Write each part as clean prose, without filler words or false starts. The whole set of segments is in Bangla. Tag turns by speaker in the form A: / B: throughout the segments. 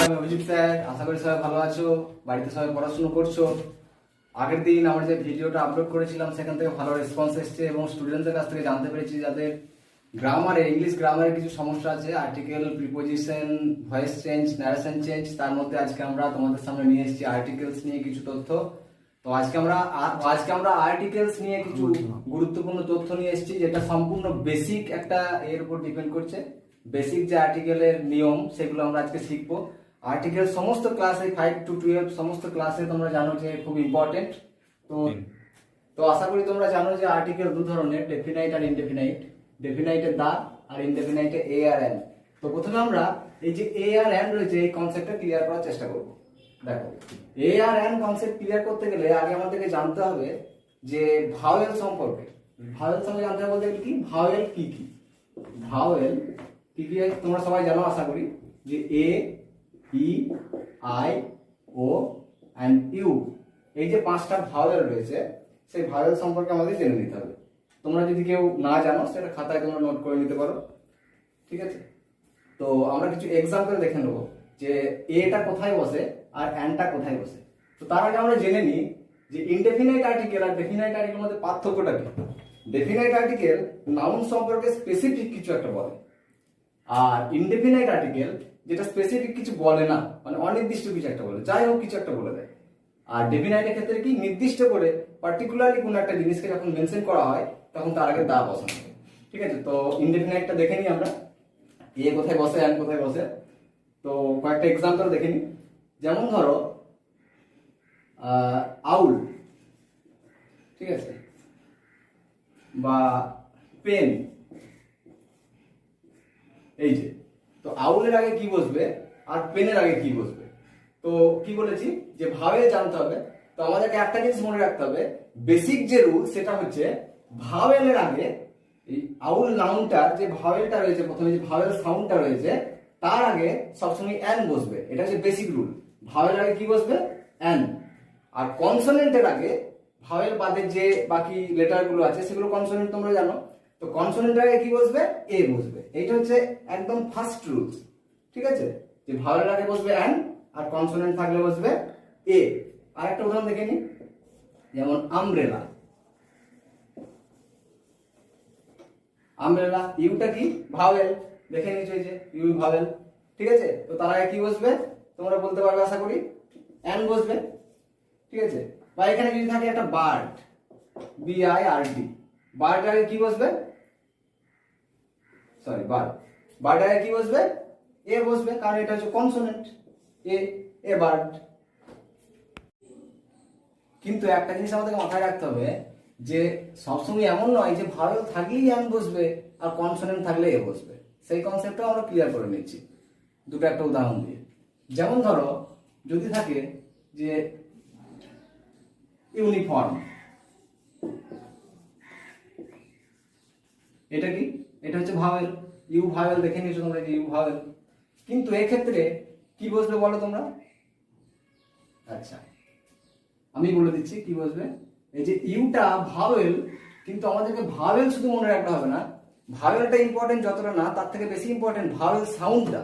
A: আমি অভিজিৎ স্যার। আশা করি সবাই ভালো আছো, বাড়িতে সবাই পড়াশোনা করছো। আগের দিন আমরা যে ভিডিওটা আপলোড করেছিলাম সেখান থেকে ভালো রেসপন্স এসেছে এবং স্টুডেন্টদের কাছ থেকে জানতে পেরেছি যাদের গ্রামারে, ইংলিশ গ্রামারে কিছু সমস্যা আছে, article, preposition, voice change, narration change, তার মধ্যে আজকে আমরা তোমাদের সামনে নিয়ে এসেছি আর্টিকেলস নিয়ে কিছু তথ্য। তো আজকে আমরা আর্টিকেলস নিয়ে কিছু গুরুত্বপূর্ণ তথ্য নিয়ে এসেছি, যেটা সম্পূর্ণ বেসিক একটা এর উপর ডিপেন্ড করছে। বেসিক যে আর্টিকেলের নিয়ম সেগুলো আমরা আজকে শিখবো। আর্টিকেল সমস্ত ক্লাসে 5 to 12 সমস্ত ক্লাসে তোমরা জানো যে খুব ইম্পর্টেন্ট। তো তো আশা করি তোমরা জানো যে আর্টিকেল দু ধরনের, ডেফিনাইট আর ইনডেফিনাইট। ডেফিনাইটে দা আর ইনডেফিনাইটে এ আর এন। তো প্রথমে আমরা এই যে এ আর এন রয়েছে এই কনসেপ্টটা ক্লিয়ার করার চেষ্টা করব। দেখো, এ আর এন কনসেপ্ট ক্লিয়ার করতে গেলে আগে আমাদেরকে জানতে হবে যে ভাওয়েল সম্পর্কে। ভাওয়েল সম্পর্কে জানতে হবে বলতে গেলে কি, ভাওয়েল কি কি, ভাওয়েল কি কি তোমরা সবাই জানো আশা করি, যে এ, ই, আই, ও অ্যান্ড ইউ, এই যে 5টা ভাওয়েল রয়েছে সেই ভাওয়েল সম্পর্কে আমাদের জেনে নিতে হবে। তোমরা যদি কেউ না জানো সেটা খাতায় তোমরা নোট করে নিতে পারো, ঠিক আছে? তো আমরা কিছু এক্সাম্পল দেখে নেবো যে এটা কোথায় বসে আর অ্যানটা কোথায় বসে। তো তার আগে আমরা জেনে নিই যে ইনডেফিনাইট আর্টিকেল আর ডেফিনাইট আর্টিকেলের মধ্যে পার্থক্যটা কি। ডেফিনাইট আর্টিকেল নাউন সম্পর্কে স্পেসিফিক কিছু একটা বলে, আর ইনডেফিনাইট আর্টিকেল যেটা স্পেসিফিক কিছু বলে না, মানে অনির্দিষ্ট কিছু একটা বলে, যাই হোক কিছু একটা বলে দেয়। আর ডেফিনাইটের ক্ষেত্রে কি, নির্দিষ্ট করে পার্টিকুলারলি কোনো একটা জিনিসকে যখন মেনশন করা হয় তখন তার আগে দা বসানো হয়, ঠিক আছে? তো ইনডেফিনাইটটা দেখে নিই আমরা, এ কোথায় বসে, অ্যান কোথায় বসে। তো কয়েকটা এক্সাম্পল দেখে নিই। যেমন ধরো আউল, ঠিক আছে, বা পেন, এই যে। তো আউলের আগে কি বসবে আর পেনের আগে কি বসবে। তো কি বলেছি যে ভাওয়েল জানতে হবে। তো আমাদেরকে একটা জিনিস মনে রাখতে হবে, বেসিক যে রুল সেটা হচ্ছে ভাওয়েলের আগে এই আউল নাউনটার যে ভাওয়েলটা রয়েছে, প্রথমে যে ভাওয়েল সাউন্ডটা রয়েছে তার আগে সবসময় অ্যান বসবে। এটা হচ্ছে বেসিক রুল। ভাওয়েলের আগে কি বসবে, অ্যান। আর কনসোনেন্টের আগে, ভাওয়েল বাদে যে বাকি লেটারগুলো আছে সেগুলো কনসোনেন্ট তোমরা জানো, তো কনসোনেন্টের আগে কি বসবে, এ বসবে। এইটা হচ্ছে একদম ফার্স্ট রুলস, ঠিক আছে? যে ভাওয়েলের আগে বসবে অ্যান আর কনসোনেন্ট থাকলে বসবে এ। আর একটা উদাহরণ দেখে নিই, যেমন আমব্রেলা। আমব্রেলা, ইউটা কি, ভাওয়েল, দেখে নিয়েছো এই যে ইউ ভাওয়েল, ঠিক আছে? তো তার আগে কি বসবে তোমরা বলতে পারবে আশা করি, অ্যান বসবে, ঠিক আছে? বা এখানে যদি থাকে একটা বার্ড, BIRD, বার্ড আগে কি বসবে, সরি বার্ড, বার্ড আগে কি বসবে, এ বসবে, কারণ এটা হচ্ছে কনসোনেন্ট, এ বার্ড। কিন্তু একটা জিনিস আমাদেরকে মাথায় রাখতে হবে যে সবসময় এমন নয় যে ভাওয়েল থাকলেই অ্যান বসবে আর কনসোনেন্ট থাকলে এ বসবে। সেই কনসেপ্টটাও আমরা ক্লিয়ার করে নিচ্ছি দুটো একটা উদাহরণ দিয়ে। যেমন ধরো যদি থাকে যে ইউনিফর্ম, এটা কি, এটা হচ্ছে ভাওয়েল, ইউ ভাওয়েল, দেখে নিয়েছো তোমরা যে ইউ ভাওয়েল। কিন্তু এক্ষেত্রে কি বসবে বলো তোমরা? আচ্ছা আমি বলে দিচ্ছি কি বসবে। এই যে ইউটা ভাওয়েল, কিন্তু আমাদেরকে ভাওয়েল শুধু মনে রাখতে হবে না, ভাওয়েলটা ইম্পর্টেন্ট যতটা না তার থেকে বেশি ইম্পর্টেন্ট ভাওয়েল সাউন্ডটা,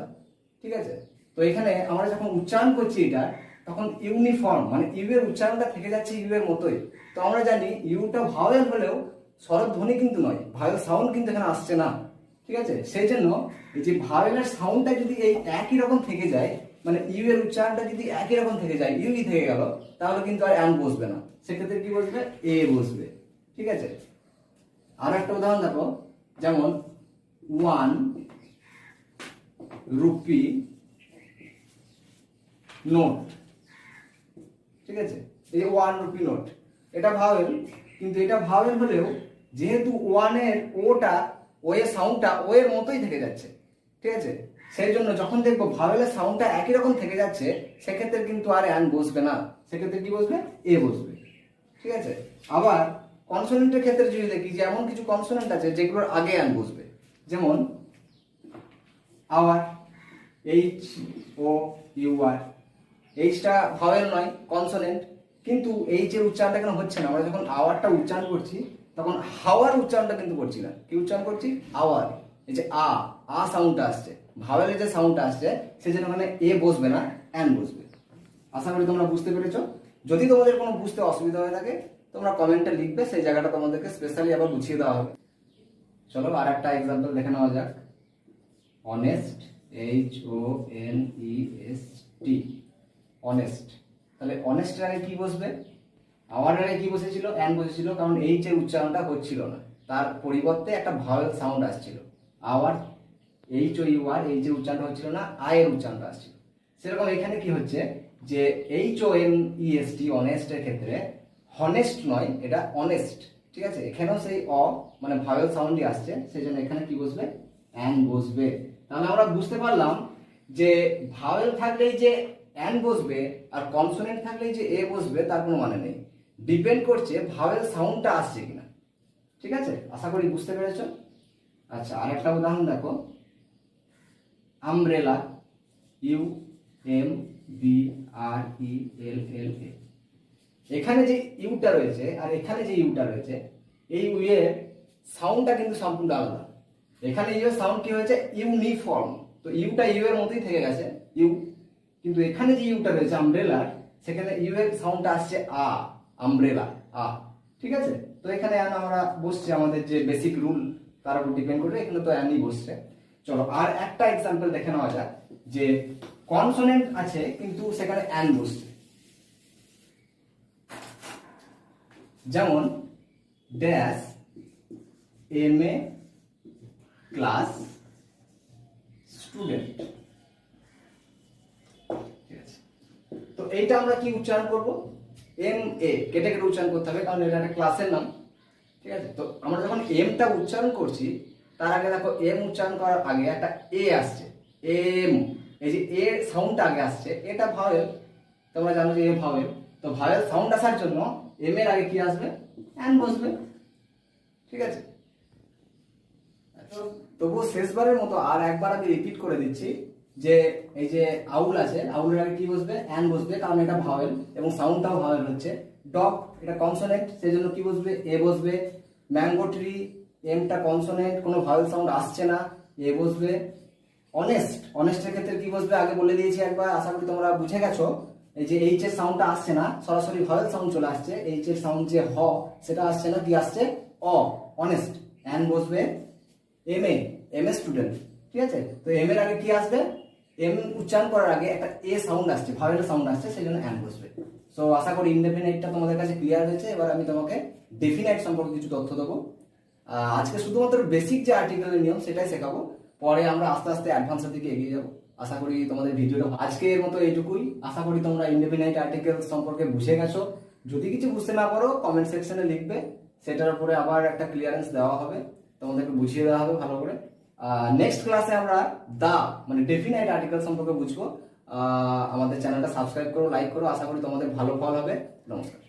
A: ঠিক আছে? তো এখানে আমরা যখন উচ্চারণ করছি এটা, তখন ইউনিফর্ম মানে ইউ এর উচ্চারণটা থেকে যাচ্ছে ইউ এর মতোই। তো আমরা জানি ইউটা ভাওয়েল হলেও স্বরধ্বনি কিন্তু নয়, ভাওয়েল সাউন্ড কিন্তু এখানে আসছে না, ঠিক আছে? সেই জন্য এই যে ভাওয়েলের সাউন্ডটা যদি এই একই রকম থেকে যায়, মানে ইউ এর উচ্চারণটা যদি একই রকম থেকে যায়, ইউই থেকে গেল, তাহলে কিন্তু আর অ্যান বসবে না, সেক্ষেত্রে কি বসবে, এ বসবে, ঠিক আছে? আর একটা উদাহরণ দেখো, যেমন 1 রুপি নোট, ঠিক আছে? এই যে 1 রুপি নোট, এটা ভাওয়েল, কিন্তু এটা ভাওয়েল হলেও যেহেতু 1 এর ওটা, ও এর সাউন্ডটা ও এর মতোই থেকে যাচ্ছে, ঠিক আছে? সেই জন্য যখন দেখবো ভাওয়েলের সাউন্ডটা একই রকম থেকে যাচ্ছে, সেক্ষেত্রে কিন্তু আর অ্যান বসবে না, সেক্ষেত্রে কি বসবে, এ বসবে, ঠিক আছে? আবার কনসোনেন্টের ক্ষেত্রে যদি দেখি যে এমন কিছু কনসোনেন্ট আছে যেগুলোর আগে অ্যান বসবে, যেমন আওয়ার, HOUR, এইচটা ভাওয়েল নয়, কনসোনেন্ট, কিন্তু এইচ এর উচ্চারণটা কেন হচ্ছে না? আমরা যখন আওয়ারটা উচ্চারণ করছি তখন হাওয়ার উচ্চারণটা কিন্তু করছি না, কি উচ্চারণ করছি, আওয়ার, এই যে আ সাউন্ডটা আসছে, ভাওয়েলের যে সাউন্ডটা আসছে সেই জন্য ওখানে এ বসবে না, অ্যান বসবে। আশা করি তোমরা বুঝতে পেরেছো। যদি তোমাদের কোনো বুঝতে অসুবিধা হয়ে থাকে তোমরা কমেন্টে লিখবে, সেই জায়গাটা তোমাদেরকে স্পেশালি আবার বুঝিয়ে দেওয়া হবে। চলো আর একটা এক্সাম্পল দেখে নেওয়া যাক। Honest, HONEST, honest. তাহলে অনেস্ট আগে কি বসবে? আওয়ার আগে কি বসেছিল? অ্যান বসেছিল, কারণ এইচ এর উচ্চারণটা হচ্ছিল না, তার পরিবর্তে একটা ভাওয়েল সাউন্ড আসছিল। আওয়ার, HOUR, এইচ এর উচ্চারণটা হচ্ছিল না, আই এর উচ্চারণটা আসছিল। সেরকম এখানে কি হচ্ছে যে HONEST, অনেস্ট এর ক্ষেত্রে হনেস্ট নয়, এটা অনেস্ট। ঠিক আছে, এখানেও সেই মানে ভাওয়েল সাউন্ডই আসছে, সেই জন্য এখানে কি বসবে? অ্যান বসবে। তাহলে আমরা বুঝতে পারলাম যে ভাওয়েল থাকলেই যে অ্যান বসবে আর কনসোনেন্ট থাকলেই যে এ বসবে তার কোনো মানে নেই, ডিপেন্ড করছে ভাওয়েল সাউন্ডটা আসছে কিনা। ঠিক আছে, আশা করি বুঝতে পেরেছো। আচ্ছা, আরেকটা উদাহরণ দেখো। Umbrella, UMBRELLA। এখানে যে ইউটা রয়েছে আর এখানে যে ইউটা রয়েছে, এই ইউ এর সাউন্ডটা কিন্তু সম্পূর্ণ আলাদা। এখানে ইউ এর সাউন্ড কি হয়েছে? ইউনিফর্ম, তো ইউটা ইউ এর মতোই থেকে গেছে ইউ, কিন্তু এখানে যে ইউটা রয়েছে আমব্রেলার, সেখানে ইউ এর সাউন্ডটা আসছে আমব্রেলা, ঠিক আছে। তো এখানে আমরা বসছে, আমাদের যে বেসিক রুল তার উপর ডিপেন্ড করে এখানে তো অ্যানই বসছে। চলো আর একটা এক্সাম্পল দেখে নেওয়া যাক, যে কনসোনেন্ট আছে কিন্তু সেখানে অ্যান বসছে। যেমন ড্যাশ MA ক্লাস স্টুডেন্ট। ঠিক আছে, তো এইটা আমরা কি উচ্চারণ করব? MA কেটে কেটে উচ্চারণ করতে হবে, কারণ এটা একটা ক্লাসের নাম। ঠিক আছে, তো আমরা যখন এমটা উচ্চারণ করছি তার আগে দেখো এম উচ্চারণ করার আগে একটা এ আসছে, এম, এই যে এ সাউন্ডটা আগে আসছে, এটা ভাওয়েল, তোমরা জানো যে এ ভাওয়েল। তো ভাওয়েল সাউন্ড আসার জন্য এম এর আগে কি আসবে? অ্যান বসবে। ঠিক আছে, তবুও শেষবারের মতো আর একবার আমি রিপিট করে দিচ্ছি যে এই যে আউল আছে, আউলের আগে কি বসবে? অ্যান বসবে, কারণ এটা ভাওয়েল এবং সাউন্ডটাও ভাওয়েল হচ্ছে। ডগ, এটা কনসোনেন্ট, সেই জন্য কি বসবে? এ বসবে। ম্যাঙ্গো ট্রি, এমটা কনসোনেন্ট, কোনো ভাওয়েল সাউন্ড আসছে না, এ বসবে। অনেস্ট, অনেস্টের ক্ষেত্রে কি বসবে? আগে বলে দিয়েছি একবার, আশা করি তোমরা বুঝে গেছো। এই যে এইচ এর সাউন্ডটা আসছে না, সরাসরি ভাওয়েল সাউন্ড চলে আসছে, এইচ এর সাউন্ড যে হ সেটা আসছে না, কি আসছে? অনেস্ট। অ্যান বসবে। M A student. ঠিক আছে, তো এম এর আগে কি আসবে? এম উচ্চারণ করার আগে একটা এ সাউন্ড আসছে, ভাওয়েল সাউন্ড আসছে, সেই জন্য অ্যান বসবে। সো আশা করি ইনডেফিনাইটটা তোমাদের কাছে ক্লিয়ার হয়েছে। এবার আমি তোমাকে ডেফিনাইট সম্পর্কে কিছু তথ্য দেবো। আজকে শুধুমাত্র বেসিক যে আর্টিকেলের নিয়ম সেটাই শেখাবো, পরে আমরা আস্তে আস্তে অ্যাডভান্সের দিকে এগিয়ে যাবো। আশা করি তোমাদের ভিডিওটা আজকের মতো এইটুকুই। আশা করি তোমরা ইনডেফিনাইট আর্টিকেল সম্পর্কে বুঝে গেছো। যদি কিছু বুঝতে না পারো কমেন্ট সেকশনে লিখবে, সেটার উপরে আবার একটা ক্লিয়ারেন্স দেওয়া হবে, তোমাদেরকে বুঝিয়ে দেওয়া হবে ভালো করে। নেক্সট ক্লাসে আমরা মানে ডেফিনাইট আর্টিকেল সম্পর্কে বুঝবো। আমাদের চ্যানেলটা সাবস্ক্রাইব করো, লাইক করো, আশা করি তোমাদের ভালো ফল হবে। নমস্কার।